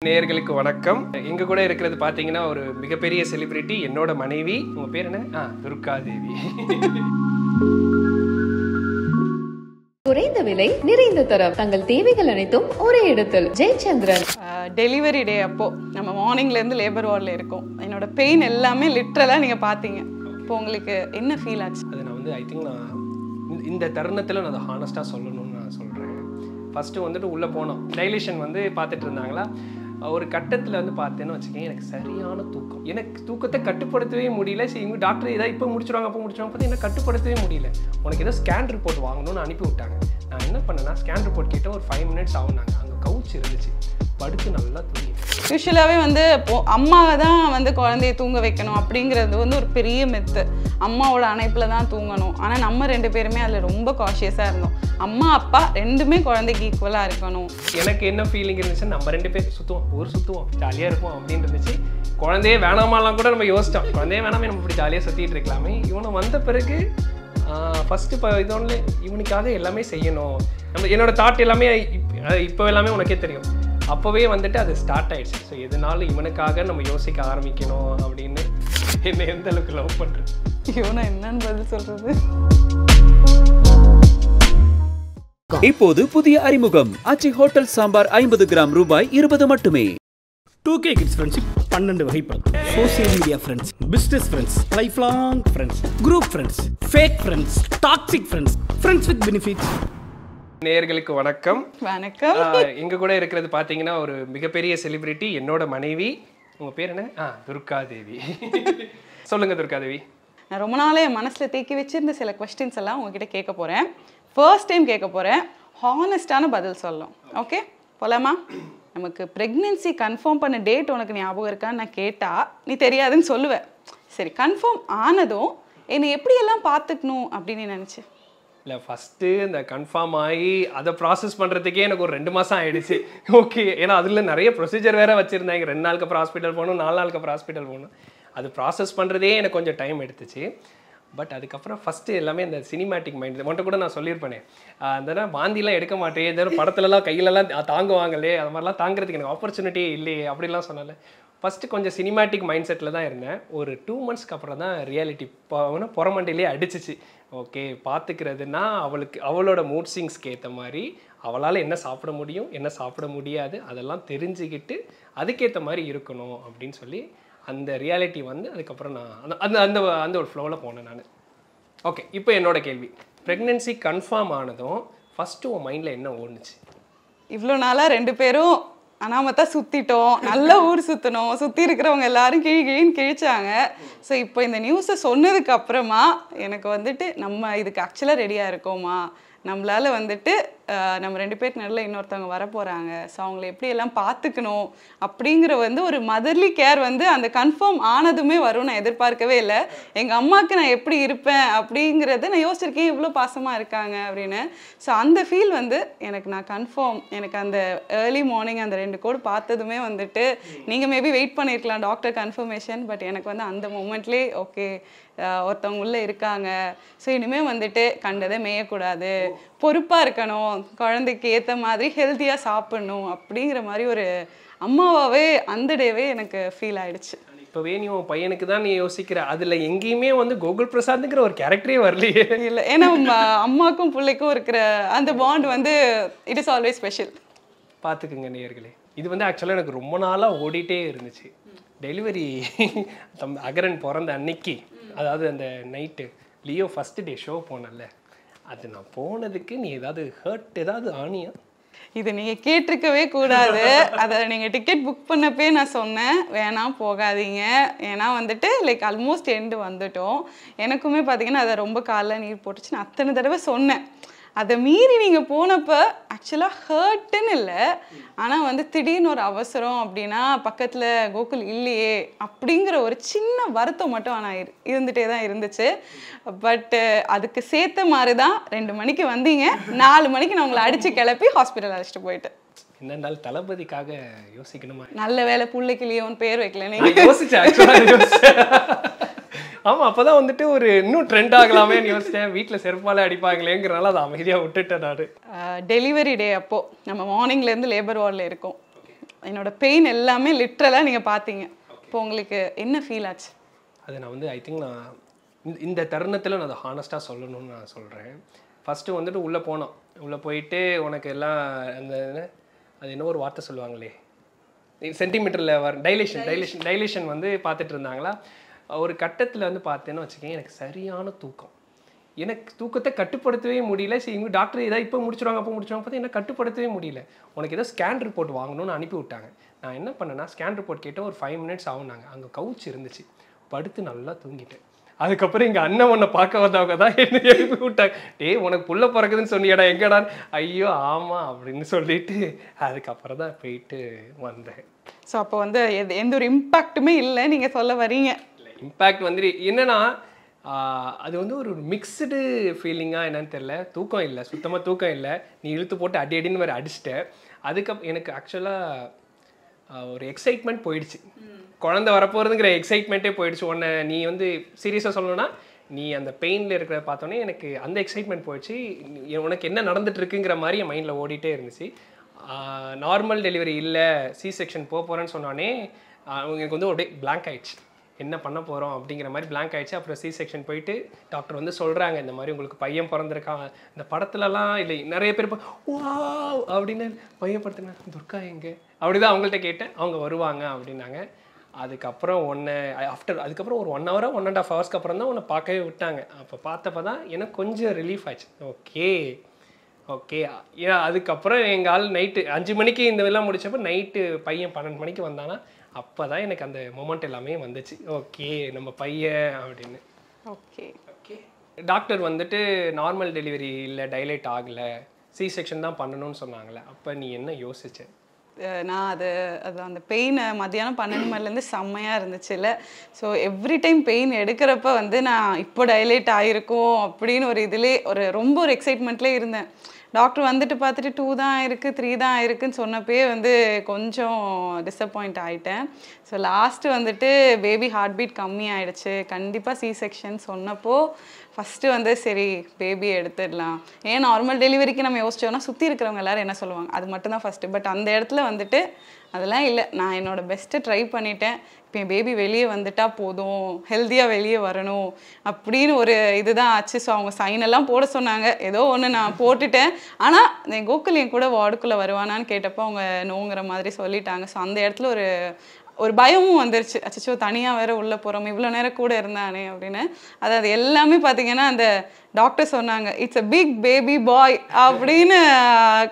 நேயர்களுக்கு வணக்கம். எங்க கூட இருக்கிறது பாத்தீங்கன்னா ஒரு மிகப்பெரிய செலிபிரிட்டி, என்னோட மனைவி. உங்க பேர் என்ன? துர்கா தேவி. குறைந்த விலை நிறைந்த தரம், தங்கள் தேவைகள் அனைத்தும் ஒரே இடத்தில். ஜெயச்சந்திரன். டெலிவரி டே அப்போ நம்ம மார்னிங்ல இருந்து லேபர் வார்டில் இருக்கோம். என்னோட பெயின் எல்லாமே லிட்ரலா நீங்க பாத்தீங்க. இப்போ உங்களுக்கு என்ன ஃபீல் ஆச்சு? அது நான் ஐ திங்க் நான் இந்த தருணத்துல நான் அதை ஹானஸ்டா சொல்லணும்னு நான் சொல்றேன். ஃபர்ஸ்ட் உள்ளே போனோம். டைலேஷன் பார்த்துட்டு இருந்தாங்களா. ஒரு கட்டத்தில் பார்த்தேன்னு வச்சுக்கோங்க, எனக்கு சரியான தூக்கம். எனக்கு தூக்கத்தை கட்டுப்படுத்தவே முடியல. சரி, இவங்க டாக்டர் ஏதாவது இப்போ முடிச்சுடுவாங்க பார்த்து எனக்கு கட்டுப்படுத்தவே முடியல. உனக்கு ஏதோ ஸ்கேன் ரிப்போர்ட் வாங்கணும்னு அனுப்பி விட்டாங்க. நான் என்ன பண்ணேன்னா, ஸ்கேன் ரிப்போர்ட் கிட்ட ஒரு 5 மினிட்ஸ் ஆகுனாங்க. அங்கே கவுச் இருந்துச்சு, படுத்து நல்லா தூங்கி. யூஸ்வலாகவே அம்மாவை தான் குழந்தைய தூங்க வைக்கணும் அப்படிங்கிறது ஒரு பெரிய மெத்து. அம்மாவோட அணைப்பில் தான் தூங்கணும். ஆனால் நம்ம 2 பேருமே அதில் ரொம்ப காஷியஸாக இருந்தோம். அம்மா அப்பா 2மே குழந்தைக்கு ஈக்குவலாக இருக்கணும். எனக்கு என்ன ஃபீலிங் இருந்துச்சு, நம்ம 2 பேர் சுற்றுவோம் ஜாலியாக இருப்போம் அப்படின்னு இருந்துச்சு. குழந்தையே வேணாமாலாம் கூட நம்ம யோசித்தோம். குழந்தையே வேணாமே, நம்ம இப்படி ஜாலியாக சுற்றிட்டு இருக்கலாமே. இவனை வந்த பிறகு ஃபஸ்ட்டு இதோட இவனுக்காக எல்லாமே செய்யணும். என்னோட தாட் எல்லாமே இப்போ எல்லாமே உனக்கே தெரியும். அப்போவே அது ஸ்டார்ட் ஆயிடுச்சு. ஸோ எதுனாலும் இவனுக்காக நம்ம யோசிக்க ஆரம்பிக்கணும் அப்படின்னு. என்ன எந்த அளவுக்கு லவ் பண்ணுறேன் இவனை என்னன்னு பதில் சொல்றது? இப்போது புதிய அறிமுகம் ஆச்சி ஹோட்டல் சாம்பார் 50 கிராம் ரூபாய் 20 மட்டுமே. 2K கிட்ஸ் ஃப்ரெண்ட்ஷிப் 12 வகைப்படும். Social media friends, business friends, life long friends, group friends, fake friends, toxic friends, friends with benefits. நேயர்களுக்கு வணக்கம். வணக்கம். எங்க கூட இருக்கிறது பார்த்தீங்கன்னா ஒரு மிகப்பெரிய செலிபிரிட்டி, என்னோட மனைவி. உங்க பேர் என்ன? துர்கா தேவி. சொல்லுங்க துர்கா தேவி. நான் ரொம்ப நாளே என் மனசில் தேக்கி வச்சிருந்த சில கொஸ்டின்ஸ் எல்லாம் உங்ககிட்ட கேட்க போகிறேன். ஃபர்ஸ்ட் டைம் கேட்க போகிறேன். ஹானஸ்டான பதில் சொல்லணும். ஓகே, போலாமா? நமக்கு ப்ரெக்னென்சி கன்ஃபார்ம் பண்ண டேட் உனக்கு ஞாபகம் இருக்கான்னு நான் கேட்டால் நீ தெரியாதுன்னு சொல்லுவேன். சரி, கன்ஃபார்ம் ஆனதும் என்னை எப்படியெல்லாம் பார்த்துக்கணும் அப்படின்னு நினச்சி? இல்லை, ஃபஸ்ட்டு இந்த கன்ஃபார்ம் ஆகி அதை ப்ராசஸ் பண்ணுறதுக்கே எனக்கு ஒரு 2 மாதம் ஆகிடுச்சு. ஓகே, ஏன்னா அதில் நிறைய ப்ரொசீஜர் வேறு வச்சுருந்தாங்க. 2 நாளுக்கு அப்புறம் ஹாஸ்பிட்டல் போகணும், 4 நாளுக்கு அப்புறம் ஹாஸ்பிட்டல் போகணும். அது ப்ராசஸ் பண்ணுறதே எனக்கு கொஞ்சம் டைம் எடுத்துச்சு. பட் அதுக்கப்புறம் ஃபஸ்ட்டு எல்லாமே இந்த சினிமேட்டிக் மைண்ட் மட்டும் கூட நான் சொல்லியிருப்பேனே, அந்த வாந்திலாம் எடுக்க மாட்டேன், இந்த படத்துலலாம் கையிலலாம் தாங்குவாங்களே, அது மாதிரிலாம் தாங்கிறதுக்கு எனக்கு ஆப்பர்ச்சுனிட்டியே இல்லையே அப்படிலாம் சொன்னால. ஃபஸ்ட்டு கொஞ்சம் சினிமேட்டிக் மைண்ட் செட்டில் தான் இருந்தேன். ஒரு 2 மந்த்ஸ்க்கு அப்புறம் தான் ரியாலிட்டி புறமண்டையிலே அடிச்சிச்சு. ஓகே, பார்த்துக்கிறதுனா அவளோட மூட் ஸ்விங்ஸ்க்கு ஏற்ற மாதிரி அவளால் என்ன சாப்பிட முடியும், என்ன சாப்பிட முடியாது, அதெல்லாம் தெரிஞ்சுக்கிட்டு அதுக்கேற்ற மாதிரி இருக்கணும் அப்படின்னு சொல்லி அந்த ரியாலிட்டி அதுக்கப்புறம் நான் அந்த அந்த ஒரு ஃப்ளோவில் போனேன் நான். ஓகே, இப்போ என்னோட கேள்வி, ப்ரெக்னென்சி கன்ஃபார்ம் ஆனதும் ஃபஸ்ட்டு உன் மைண்டில் என்ன ஓடுச்சு? இவ்வளோ நாளாக 2 பேரும் அனாமத்தா சுற்றிட்டோம், நல்ல ஊர் சுற்றணும், சுற்றி இருக்கிறவங்க எல்லாரும் கிழின்னு கிழிச்சாங்க. ஸோ இப்போ இந்த நியூஸை சொன்னதுக்கு அப்புறமா எனக்கு நம்ம இதுக்கு ஆக்சுவலாக ரெடியாக இருக்கோமா, நம்மளால் நம்ம 2 பேருக்கு நல்ல இன்னொருத்தவங்க வரப்போகிறாங்க, ஸோ அவங்கள எப்படியெல்லாம் பார்த்துக்கணும் அப்படிங்கிற ஒரு மதர்லி கேர் அந்த கன்ஃபார்ம் ஆனதுமே வரும். நான் எதிர்பார்க்கவே இல்லை. எங்கள் அம்மாவுக்கு நான் எப்படி இருப்பேன் அப்படிங்கிறத நான் யோசிச்சிருக்கேன், இவ்வளோ பாசமாக இருக்காங்க அப்படின்னு. ஸோ அந்த ஃபீல் நான் கன்ஃபார்ம், எனக்கு அந்த ஏர்லி மார்னிங் அந்த 2 கோடு பார்த்ததுமே நீங்கள் மேபி வெயிட் பண்ணியிருக்கலாம் டாக்டர் கன்ஃபர்மேஷன். பட் எனக்கு அந்த மொமெண்ட்லேயே ஓகே, ஒருத்தவங்க உள்ளே இருக்காங்க. ஸோ இனிமேல் கண்டதை மேயக்கூடாது, பொறுப்பாக இருக்கணும், குழந்தைக்கு ஏற்ற மாதிரி ஹெல்த்தியாக சாப்பிடணும் அப்படிங்கிற மாதிரி ஒரு அம்மாவாகவே அந்த டேவே எனக்கு ஃபீல் ஆயிடுச்சு. இப்போவே நீ உன் பையனுக்கு தான் நீ யோசிக்கிற, அதில் எங்கேயுமே கோகுல் பிரசாத்ங்கிற ஒரு கேரக்டரே வரலையே. இல்லை, ஏன்னா அம்மாக்கும் பிள்ளைக்கும் இருக்கிற அந்த bond it is always special. பார்த்துக்குங்க நேயர்களே, இது ஆக்சுவலாக எனக்கு ரொம்ப நாளாக ஓடிட்டே இருந்துச்சு. டெலிவரி அகரன் பிறந்த அன்னைக்கு, அதாவது அந்த night Leo first day show போனல, அது நான் போனதுக்கு நீ ஏதாவது ஆனியா? இது நீங்கள் கேட்டிருக்கவே கூடாது. அதை நீங்கள் டிக்கெட் புக் பண்ணப்பே நான் சொன்னேன், வேணாம் போகாதீங்க. ஏன்னா லைக் ஆல்மோஸ்ட் எண்டு வந்துட்டோம். எனக்குமே பார்த்தீங்கன்னா அதை ரொம்ப காலைல நீர் போட்டுச்சு. நான் அத்தனை தடவை சொன்னேன். அதை மீறி நீங்கள் போனப்போ ஆக்சுவலாக ஹர்ட்டுன்னு இல்லை, ஆனால் திடீர்னு ஒரு அவசரம் அப்படின்னா பக்கத்தில் கோகுல் இல்லையே அப்படிங்கிற ஒரு சின்ன வருத்தம் மட்டும் ஆனால் இருந்துகிட்டே தான் இருந்துச்சு. பட்டு அதுக்கு சேர்த்த மாதிரி தான் 2 மணிக்கு வந்தீங்க, 4 மணிக்கு நான் உங்களை அடித்து கிளப்பி ஹாஸ்பிட்டல் அழைச்சிட்டு போயிட்டேன். என்னென்னால் தளபதிக்காக யோசிக்கணுமா? நல்ல வேலை புள்ளைக்கு லியோன்னு பேர் வைக்கல நீங்கள். யோசிச்சேன். ஆமாம், அப்போ தான் ஒரு இன்னும் ட்ரெண்ட் ஆகலாமேன்னு யோசித்தேன். வீட்டில் செருப்பாலே அடிப்பாங்களேங்கிறனால அதை அமைதியாக விட்டுட்டேன் நான். டெலிவரி டே அப்போது நம்ம மார்னிங்லேருந்து லேபர் வார்டில் இருக்கோம். என்னோட பெயின் எல்லாமே லிட்ரலாக நீங்கள் பார்த்தீங்க. இப்போ உங்களுக்கு என்ன ஃபீல் ஆச்சு? அது நான் வந்து ஐ திங்க் நான் இந்த தருணத்தில் நான் அதை ஹானஸ்ட்டாக சொல்லணும்னு நான் சொல்கிறேன். ஃபஸ்ட்டு வந்துட்டு உள்ளே போனோம். உள்ளே போயிட்டு உனக்கு எல்லாம் அந்த அது என்ன ஒரு வார்த்தை சொல்லுவாங்களே, சென்டிமீட்டரில் டைலேஷன் வந்து பார்த்துட்டு இருந்தாங்களா. ஒரு கட்டத்தில் வந்து பார்த்தேன்னு வச்சுக்கேன், எனக்கு சரியான தூக்கம். எனக்கு தூக்கத்தை கட்டுப்படுத்தவே முடியல. சரி இவங்க டாக்டர் ஏதாவது இப்போ முடிச்சிடுவாங்க பார்த்தா எனக்கு கட்டுப்படுத்தவே முடியல. உனக்கு ஏதோ ஸ்கேன் ரிப்போர்ட் வாங்கணும்னு அனுப்பி விட்டாங்க. நான் என்ன பண்ணேன்னா ஸ்கேன் ரிப்போர்ட் கேட்டால் ஒரு 5 மினிட்ஸ் ஆகுனாங்க. அங்கே கவுச் இருந்துச்சு, படுத்து நல்லா தூங்கிட்டேன். அதுக்கப்புறம் எங்கள் அண்ணன் உன்னை பார்க்க வந்தவங்க தான் என்ன எழுப்பி விட்டாங்க. டேய் உனக்கு புள்ள பிறக்குதுன்னு சொன்னியடா, எங்கடா? ஐயோ ஆமாம் அப்படின்னு சொல்லிட்டு அதுக்கப்புறம் தான் போயிட்டு வந்தேன். ஸோ அப்போ வந்து எந்த ஒரு இம்பேக்ட்டுமே இல்லை நீங்கள் சொல்ல வரீங்க? இம்பேக்ட் வந்து என்னன்னா அது வந்து ஒரு மிக்ஸ்டு ஃபீலிங்காக என்னன்னு தெரில. தூக்கம் இல்லை, சுத்தமாக தூக்கம் இல்லை. நீ இழுத்து போட்டு அடின்னு வேறு அடிச்சிட்டேன். அதுக்கப்புறம் எனக்கு ஆக்சுவலாக ஒரு எக்ஸைட்மெண்ட் போயிடுச்சு. குழந்தை வரப்போகிறதுங்கிற எக்ஸைட்மெண்ட்டே போயிடுச்சு. உன்னை நீ வந்து சீரியஸாக சொல்லணும்னா நீ அந்த பெயினில் இருக்கிற பார்த்தோன்னே எனக்கு அந்த எக்ஸைட்மெண்ட் போயிடுச்சு. உனக்கு என்ன நடந்துட்டுருக்குங்கிற மாதிரி என் மைண்டில் ஓடிட்டே இருந்துச்சு. நார்மல் டெலிவரி இல்லை, சி செக்ஷன் போகிறேன்னு சொன்னோடனே எனக்கு வந்து அப்படியே பிளாங்க் ஆயிடுச்சு. என்ன பண்ண போகிறோம் அப்படிங்கிற மாதிரி பிளாங்க் ஆகிடுச்சு. அப்புறம் சி செக்ஷன் போயிட்டு டாக்டர் வந்து சொல்கிறாங்க, இந்த மாதிரி உங்களுக்கு பையன் பிறந்திருக்காங்க. இந்த படத்துலலாம் இல்லை நிறைய பேர் வா அப்படின்னு பையன் படுத்துனா துர்கா எங்கே அப்படி தான் அவங்கள்ட்ட கேட்டேன். அவங்க வருவாங்க அப்படின்னாங்க. அதுக்கப்புறம் அதுக்கப்புறம் ஒரு 1 hour 1.5 hours அப்புறம் தான் உன்னை பார்க்கவே விட்டாங்க. அப்போ பார்த்தப்ப தான் எனக்கு கொஞ்சம் ரிலீஃப் ஆச்சு. ஓகே அதுக்கப்புறம் எங்கள் ஆள் நைட்டு 5 மணிக்கு இந்த இதெல்லாம் முடிச்சப்போ நைட்டு பையன் 12 மணிக்கு வந்தானா. அப்போ தான் எனக்கு அந்த மொமெண்ட் எல்லாமே வந்துச்சு. ஓகே நம்ம பையன் அப்படின்னு. ஓகே டாக்டர் வந்துட்டு நார்மல் டெலிவரி இல்லை, டைலேட் ஆகலை, சி செக்ஷன் தான் பண்ணணும்னு சொன்னாங்களே. அப்போ நீ என்ன யோசிச்ச? நான் அது அந்த பெயின் மத்தியானம் 12 மணிலேருந்து செம்மையாக இருந்துச்சு இல்லை. ஸோ எவ்ரி டைம் பெயின் எடுக்கிறப்ப வந்து நான் இப்போ டைலேட் ஆகிருக்கும் அப்படின்னு ஒரு ரொம்ப ஒரு எக்ஸைட்மெண்ட்லேயே இருந்தேன். டாக்டர் வந்துட்டு பார்த்துட்டு 2 தான் இருக்குது 3 தான் இருக்குன்னு சொன்னப்பே வந்து கொஞ்சம் டிஸப்பாயிண்ட் ஆகிட்டேன். ஸோ லாஸ்ட்டு வந்துட்டு பேபி ஹார்ட் பீட் கம்மி ஆகிடுச்சு, கண்டிப்பாக சி செக்ஷன் சொன்னப்போ ஃபஸ்ட்டு வந்து சரி பேபி எடுத்துடலாம். ஏன் நார்மல் டெலிவரிக்கு நம்ம யோசிச்சோன்னா சுற்றி இருக்கிறவங்க எல்லோரும் என்ன சொல்லுவாங்க, அது மட்டும்தான் ஃபஸ்ட்டு. பட் அந்த இடத்துல வந்துட்டு அதெல்லாம் இல்லை, நான் என்னோடய பெஸ்ட்டு ட்ரை பண்ணிட்டேன். இப்போ என் பேபி வெளியே வந்துட்டால் போதும், ஹெல்த்தியாக வெளியே வரணும் அப்படின்னு ஒரு இதுதான் ஆச்சு. ஸோ அவங்க சைனெல்லாம் போட சொன்னாங்க, ஏதோ ஒன்று நான் போட்டுட்டேன். ஆனால் என் கோகுல் என் கூட வார்டுக்குள்ளே வருவானான்னு கேட்டப்போ அவங்க நோங்கிற மாதிரி சொல்லிட்டாங்க. ஸோ அந்த இடத்துல ஒரு பயமும் வந்துருச்சு. அச்சோ தனியாக வேறு உள்ளே போகிறோம், இவ்வளோ நேரம் கூட இருந்தானே அப்படின்னு. அதாவது எல்லாமே பார்த்தீங்கன்னா அந்த டாக்டர் சொன்னாங்க it's a big baby boy அப்படின்னு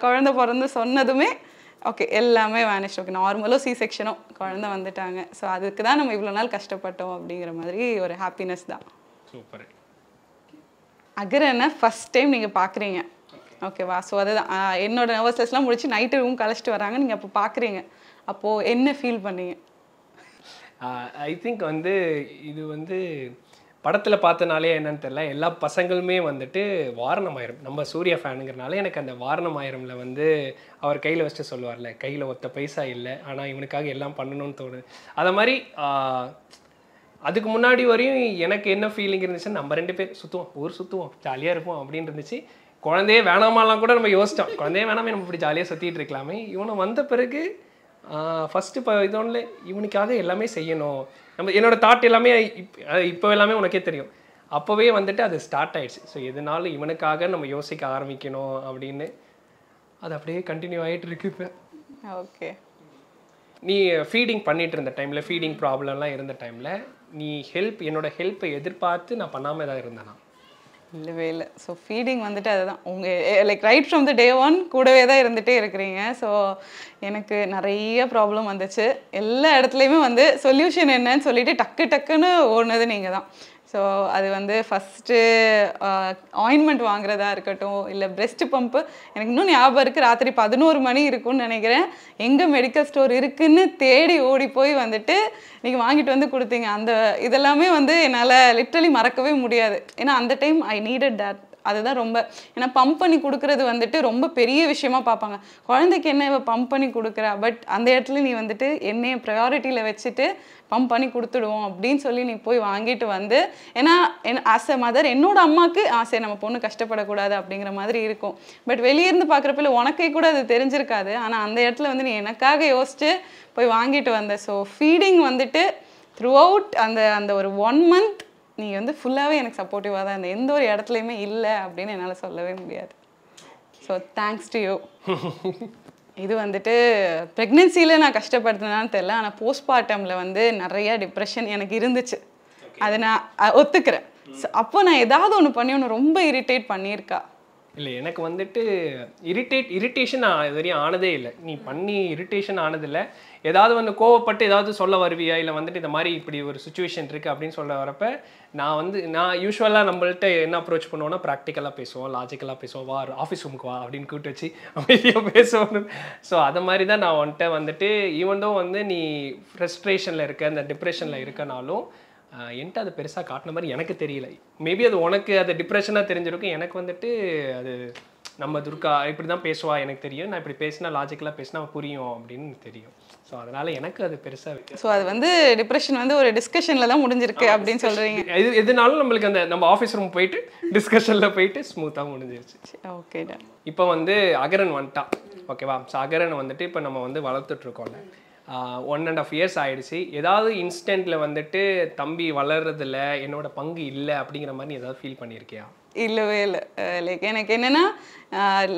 குழந்தை பிறந்து சொன்னதுமே ஓகே எல்லாமே வேனிஷ். ஓகே நார்மலோ சி செக்ஷனோ குழந்தை வந்துட்டாங்க. ஸோ அதுக்கு தான் நம்ம இவ்வளோ நாள் கஷ்டப்பட்டோம் அப்படிங்கிற மாதிரி ஒரு ஹாப்பினஸ் தான். சூப்பர். அகரனை ஃபஸ்ட் டைம் நீங்கள் பார்க்குறீங்க ஓகேவா? ஸோ அதுதான் என்னோட நர்வஸ்னஸ்லாம் முடிச்சு நைட்டு ரூம் கழிச்சிட்டு வராங்க, நீங்கள் அப்போ பார்க்குறீங்க. அப்போது என்ன ஃபீல் பண்ணீங்க? ஐ திங்க் வந்து இது வந்து படத்தில் பார்த்தனாலே என்னன்னு தெரியல, எல்லா பசங்களுமே வந்துட்டு வாரணமாயிரம், நம்ம சூர்யா ஃபேனுங்கிறனால எனக்கு அந்த வாரணமாயிரமில் வந்து அவர் கையில் வச்சுட்டு சொல்லுவார்ல, கையில் ஒத்த பைசா இல்லை ஆனால் இவனுக்காக எல்லாம் பண்ணணும்னு தோணுது. அதை மாதிரி அதுக்கு முன்னாடி வரையும் எனக்கு என்ன ஃபீலிங் இருந்துச்சுன்னா நம்ம 2 பேர் சுற்றுவோம் ஜாலியாக இருப்போம் அப்படின்னு இருந்துச்சு. குழந்தையே வேணாமாலாம் கூட நம்ம யோசித்தோம், குழந்தையே வேணாமே நம்ம இப்படி ஜாலியாக சுற்றிட்டு இருக்கலாமே. இவனை வந்த பிறகு ஃபஸ்ட்டு இதோன்ல இவனுக்காக எல்லாமே செய்யணும். என்னோடய தாட் எல்லாமே இப்போ எல்லாமே உனக்கே தெரியும். அப்போவே வந்துட்டு அது ஸ்டார்ட் ஆகிடுச்சு. ஸோ எதனாலும் இவனுக்காக நம்ம யோசிக்க ஆரம்பிக்கணும் அப்படின்னு அது அப்படியே கண்டினியூ ஆகிட்டு இருக்கு. இப்போ ஓகே நீ ஃபீடிங் பண்ணிட்டு இருந்த டைமில், ஃபீடிங் ப்ராப்ளம்லாம் இருந்த டைமில் நீ என்னோட ஹெல்ப்பை எதிர்பார்த்து நான் பண்ணாமல் ஏதாவது இருந்தேனா? இல்லவே இல்லை. ஸோ ஃபீடிங் வந்துட்டு அதுதான் உங்கள் லைக் ரைட் ஃப்ரம் த டே 1 கூடவே தான் இருந்துகிட்டே இருக்கிறீங்க. ஸோ எனக்கு நிறைய ப்ராப்ளம் வந்துச்சு. எல்லா இடத்துலையுமே வந்து சொல்யூஷன் என்னன்னு சொல்லிட்டு டக்குன்னு ஓடுனது நீங்கள் தான். ஸோ அது வந்து ஃபஸ்ட்டு ஆயின்மெண்ட் வாங்குறதா இருக்கட்டும், இல்லை பிரெஸ்ட் பம்ப்பு. எனக்கு இன்னும் ஞாபகம் இருக்குது, ராத்திரி 11 மணி இருக்குன்னு நினைக்கிறேன், எங்கே மெடிக்கல் ஸ்டோர் இருக்குன்னு தேடி ஓடி போய் வந்துட்டு நீங்கள் வாங்கிட்டு வந்து கொடுத்தீங்க. அந்த இதெல்லாமே வந்து என்னால் லிட்ரலி மறக்கவே முடியாது. ஏன்னா அந்த டைம் ஐ நீடட் தட் அதுதான் ரொம்ப, ஏன்னா பம்ப் பண்ணி கொடுக்கறது வந்துட்டு ரொம்ப பெரிய விஷயமா பார்ப்பாங்க. குழந்தைக்கு என்ன இவ பம்ப் பண்ணி கொடுக்குறா, பட் அந்த இடத்துல நீ வந்துட்டு என்னைய ப்ரையாரிட்டியில் வச்சுட்டு பம்ப் பண்ணி கொடுத்துடுவோம் அப்படின்னு சொல்லி நீ போய் வாங்கிட்டு வந்து, ஏன்னா ஆஸ் அ மதர் என்னோட அம்மாவுக்கு சரி நம்ம பொண்ணு கஷ்டப்படக்கூடாது அப்படிங்கிற மாதிரி இருக்கும். பட் வெளியிருந்து பார்க்குறப்ப உனக்கே கூட அது தெரிஞ்சிருக்காது. ஆனால் அந்த இடத்துல வந்து நீ எனக்காக யோசிச்சு போய் வாங்கிட்டு வந்த. ஸோ ஃபீடிங் வந்துட்டு த்ரூ அவுட் அந்த ஒரு 1 month நீ வந்து ஃபுல்லாகவே எனக்கு சப்போர்ட்டிவாக தான் இருந்த, எந்த ஒரு இடத்துலையுமே இல்லை அப்படின்னு என்னால் சொல்லவே முடியாது. So thanks to you. இது வந்துட்டு ப்ரெக்னென்சியில் நான் கஷ்டப்படுத்தினான்னு தெரியல, ஆனால் போஸ்ட்மார்ட்டமில் வந்து நிறையா டிப்ரெஷன் எனக்கு இருந்துச்சு. அதை நான் ஒத்துக்கிறேன். அப்போ நான் ஏதாவது ஒன்று பண்ணி ஒன்று ரொம்ப இரிட்டேட் பண்ணியிருக்கா? இல்லை, எனக்கு வந்துட்டு இரிட்டேஷன் நான் இது வரையும் ஆனதே இல்லை. நீ பண்ணி இரிட்டேஷன் ஆனதில்லை. ஏதாவது வந்து கோவப்பட்டு ஏதாவது சொல்ல வருவியா, இல்லை வந்துட்டு இந்த மாதிரி இப்படி ஒரு சுச்சுவேஷன் இருக்குது அப்படின்னு சொல்ல வரப்ப நான் யூஸ்வலாக நம்மள்ட்ட என்ன அப்ரோச் பண்ணுவோன்னா ப்ராக்டிக்கலாக பேசுவோம், லாஜிக்கலாக பேசுவோம், வா ஆஃபீஸ் ரூமுக்கு வா அப்படின்னு கூப்பிட்டு வச்சு அமைதியாக பேசுவோம். ஸோ அதை மாதிரி தான் நான் வந்துட்டு ஈவன் தோ வந்து நீ ஃப்ரஸ்ட்ரேஷனில் இருக்க, இந்த டிப்ரெஷனில் இருக்கனாலும் என்கிட்ட அது பெருசாக காட்டின மாதிரி எனக்கு தெரியல. மேபி அது உனக்கு அது டிப்ரெஷனாக தெரிஞ்சிருக்கும். எனக்கு வந்துட்டு அது நம்ம துர்கா இப்படி தான் பேசுவா எனக்கு தெரியும், நான் இப்படி பேசினா லாஜிக்கலாக பேசினா புரியும் அப்படின்னு தெரியும். ஸோ அதனால் எனக்கு அது பெருசாக. ஸோ அது வந்து டிப்ரெஷன் வந்து ஒரு டிஸ்கஷனில் தான் முடிஞ்சிருக்கு அப்படின்னு சொல்கிறீங்க. எதுனாலும் நம்மளுக்கு அந்த நம்ம ஆஃபீஸ் ரூம் போயிட்டு டிஸ்கஷனில் போயிட்டு ஸ்மூத்தாக முடிஞ்சிருச்சு. ஓகேடா. இப்போ வந்து அகரன் வந்துட்டான், ஓகேவா? ஸோ அகரன் வந்துட்டு இப்போ நம்ம வந்து வளர்த்துட்ருக்கோம்ல, 1.5 years ஆயிடுச்சு. ஏதாவது இன்ஸ்டன்ட்ல வந்துட்டு தம்பி வளர்றதுல என்னோட பங்கு இல்லை அப்படிங்கிற மாதிரி ஏதாவது ஃபீல் பண்ணியிருக்கியா? இல்லவே இல்லை. லைக் எனக்கு என்னென்னா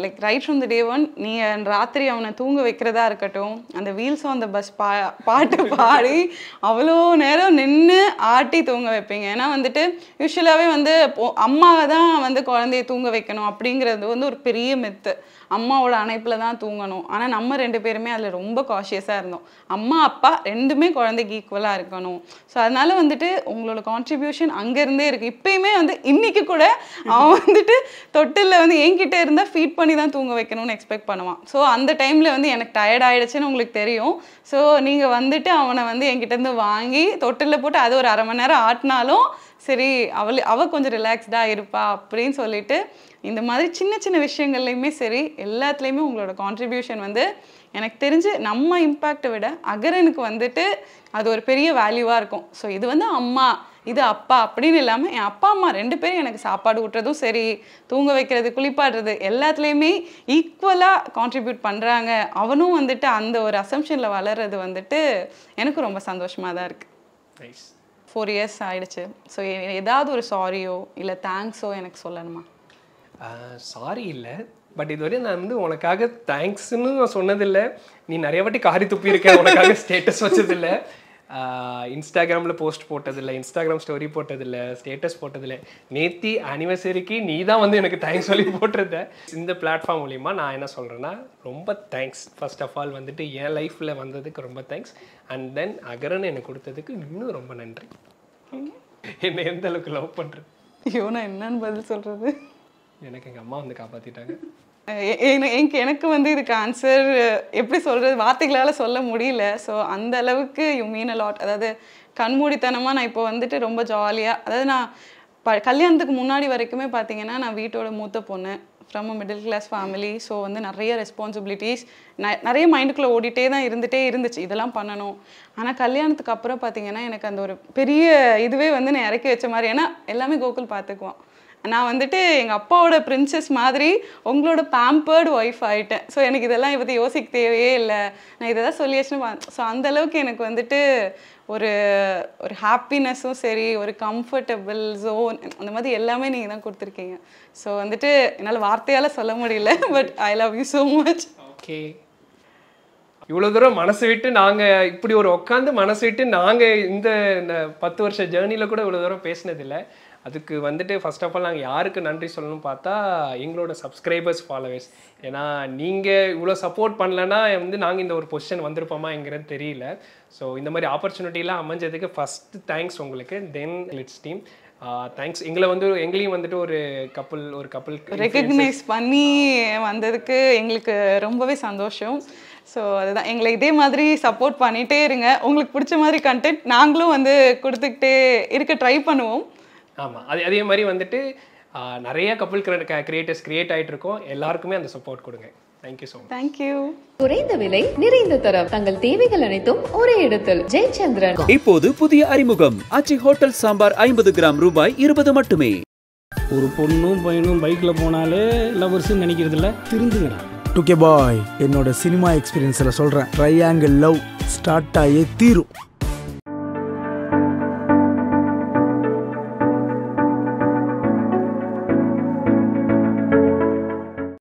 like right from the day one நீ ராத்திரி அவனை தூங்க வைக்கிறதா இருக்கட்டும், அந்த வீல்ஸ் ஆன் த பஸ் பாட்டு பாடி அவ்வளோ நேரம் நின்று ஆட்டி தூங்க வைப்பீங்க. ஏன்னா வந்துட்டு யூஸ்வலாகவே வந்து அம்மாவை தான் வந்து குழந்தைய தூங்க வைக்கணும் அப்படிங்கிறது வந்து ஒரு பெரிய மெத்து. அம்மாவோட அணைப்பில் தான் தூங்கணும். ஆனால் நம்ம 2 பேருமே அதில் ரொம்ப காஷியஸாக இருந்தோம். அம்மா அப்பா 2மே குழந்தைக்கு ஈக்குவலாக இருக்கணும். ஸோ அதனால வந்துட்டு உங்களோட கான்ட்ரிபியூஷன் அங்கேருந்தே இருக்குது. இப்போயுமே வந்து இன்றைக்கி கூட அவன் வந்துட்டு தொட்டிலில் வந்து என்கிட்ட இருந்தால் ஃபீட் பண்ணி தான் தூங்க வைக்கணும்னு எக்ஸ்பெக்ட் பண்ணுவான். ஸோ அந்த டைமில் வந்து எனக்கு டயர்ட் ஆகிடுச்சுன்னு உங்களுக்கு தெரியும். ஸோ நீங்கள் வந்துட்டு அவனை வந்து என்கிட்டேருந்து வாங்கி தொட்டிலில் போட்டு அது ஒரு 1/2 மணி நேரம் ஆட்டினாலும் சரி அவள் கொஞ்சம் ரிலாக்ஸ்டாக இருப்பா அப்படின்னு சொல்லிட்டு இந்த மாதிரி சின்ன சின்ன விஷயங்கள்லையுமே சரி எல்லாத்துலேயுமே உங்களோட கான்ட்ரிபியூஷன் வந்து எனக்கு தெரிஞ்சு நம்ம இம்பேக்டை விட அகரனுக்கு வந்துட்டு அது ஒரு பெரிய வேல்யூவாக இருக்கும். ஸோ இது வந்து அம்மா இது அப்பா அப்படின்னு இல்லாமல் என் அப்பா அம்மா 2 பேரும் எனக்கு சாப்பாடு ஊட்டுறதும் சரி, தூங்க வைக்கிறது, குளிப்பாடுறது எல்லாத்துலேயுமே ஈக்குவலாக கான்ட்ரிபியூட் பண்ணுறாங்க. அவனும் வந்துட்டு அந்த ஒரு அசம்ஷனில் வளர்றது வந்துட்டு எனக்கு ரொம்ப சந்தோஷமாக தான் இருக்குது. 4 years ஆயிடுச்சு. ஸோ ஏதாவது ஒரு சாரியோ இல்லை தேங்க்ஸோ எனக்கு சொல்லணுமா? சாரி இல்லை, பட் இதுவரை நான் வந்து உனக்காக தேங்க்ஸ்ன்னு சொன்னதில்லை. நீ நிறைய வாட்டி காரி துப்பி இருக்க, உனக்காக ஸ்டேட்டஸ் வச்சதில்லை, இன்ஸ்டாகிராமில் போஸ்ட் போட்டதில்லை, இன்ஸ்டாகிராம் ஸ்டோரி போட்டதில்லை, ஸ்டேட்டஸ் போட்டதில்லை. நேத்தி ஆனிவர்சரிக்கு நீ தான் வந்து எனக்கு தேங்க்ஸ் சொல்லி போட்டிருந்த. இந்த பிளாட்ஃபார்ம் மூலிமா நான் என்ன சொல்கிறேன்னா ரொம்ப தேங்க்ஸ். ஃபர்ஸ்ட் ஆஃப் ஆல் வந்துட்டு என் லைஃப்பில் வந்ததுக்கு ரொம்ப தேங்க்ஸ். அண்ட் தென் அகரன் எனக்கு கொடுத்ததுக்கு இன்னும் ரொம்ப நன்றி. என்னை எந்த அளவுக்கு லவ் பண்ணுறது. ஐயோ நான் என்னன்னு பதில் சொல்கிறது? எனக்கு எங்கள் அம்மா வந்து காப்பாற்றிட்டாங்க. எனக்கு வந்து இதுக்கு ஆன்சர் எப்படி சொல்கிறது, வார்த்தைகளால் சொல்ல முடியல. ஸோ அந்த அளவுக்கு யூ மீன் அ லாட். அதாவது கண்மூடித்தனமாக நான் இப்போ வந்துட்டு ரொம்ப ஜாலியாக, அதாவது நான் கல்யாணத்துக்கு முன்னாடி வரைக்குமே பார்த்தீங்கன்னா நான் வீட்டோட மூத்த பொண்ணு, from a middle class family. So வந்து நிறைய ரெஸ்பான்சிபிலிட்டிஸ் நிறைய மைண்டுக்குள்ளே ஓடிட்டே தான் இருந்துச்சு, இதெல்லாம் பண்ணணும். ஆனால் கல்யாணத்துக்கு அப்புறம் பார்த்தீங்கன்னா எனக்கு அந்த ஒரு பெரிய இதுவே வந்து நான் இறக்கி வச்ச மாதிரி, ஏன்னா எல்லாமே கோகுல் பார்த்துக்குவான். நான் வந்துட்டு எங்கள் அப்பாவோட பிரின்சஸ் மாதிரி உங்களோட பேம்பர்டு ஒய்ஃப் ஆகிட்டேன். ஸோ எனக்கு இதெல்லாம் பற்றி யோசிக்க தேவையே இல்லை, நான் இதை தான் சொல்லியாச்சுன்னு. ஸோ அந்தளவுக்கு எனக்கு வந்துட்டு ஒரு ஒரு ஹாப்பினஸும் சரி, ஒரு கம்ஃபர்டபுள் ஜோன், அந்த மாதிரி எல்லாமே நீங்கள் தான் கொடுத்துருக்கீங்க. ஸோ வந்துட்டு என்னால் வார்த்தையால் சொல்ல முடியல, but I love you so much. Okay, இவ்வளோ தூரம் மனசு விட்டு நாங்கள் இப்படி ஒரு உட்காந்து மனசு விட்டு நாங்கள் இந்த 10 வருஷ ஜேர்னியில் கூட இவ்வளோ தூரம் பேசினதில்லை. அதுக்கு வந்துட்டு ஃபர்ஸ்ட் ஆஃப் ஆல் நாங்கள் யாருக்கு நன்றி சொல்லணும்னு பார்த்தா எங்களோட சப்ஸ்கிரைபர்ஸ், ஃபாலோவர்ஸ். ஏன்னா நீங்கள் இவ்வளோ சப்போர்ட் பண்ணலன்னா வந்து நாங்கள் இந்த ஒரு பொசிஷன் வந்திருப்போமாங்கிறது தெரியல. ஸோ இந்த மாதிரி ஆப்பர்ச்சுனிட்டிலாம் அமைஞ்சதுக்கு ஃபஸ்ட்டு தேங்க்ஸ் உங்களுக்கு. தென் லிட்ஸ் டீம் தேங்க்ஸ். எங்களையும் வந்துட்டு ஒரு கப்புள் ரெகக்னைஸ் பண்ணி வந்ததுக்கு எங்களுக்கு ரொம்பவே சந்தோஷம். ஸோ அதுதான், எங்களை இதே மாதிரி சப்போர்ட் பண்ணிகிட்டே இருங்க. உங்களுக்கு பிடிச்ச மாதிரி கண்டென்ட் நாங்களும் வந்து கொடுத்துக்கிட்டே இருக்க ட்ரை பண்ணுவோம். ஆமாம், அதே மாதிரி வந்துட்டு நிறைய கப்புள் கிரியேட்டர்ஸ் கிரியேட் ஆகிட்டு இருக்கோம். எல்லாருக்குமே அந்த சப்போர்ட் கொடுங்க. Thank you so much. தேங்க்யூ. குறைந்த விலை நிறைந்த தரம் தங்கள் தேவைகள் அனைத்தும் ஒரே இடத்தில். ஜெயச்சந்திரன். இப்போது புதிய அறிமுகம் ஆச்சி ஹோட்டல் சாம்பார் 50 கிராம் ரூபாய் 20 மட்டுமே. ஒரு பொண்ணும் பையனும் பைக்கில் போனாலே லவர்ஸ்ன்னு நினைக்கிறது இல்லை, திருந்துங்கடா. டூகே பாய், என்னோட சினிமா எக்ஸ்பீரியன்ஸில் சொல்கிறேன், ட்ரையாங்கிள் லவ் ஸ்டார்ட் ஆகியே தீரும்.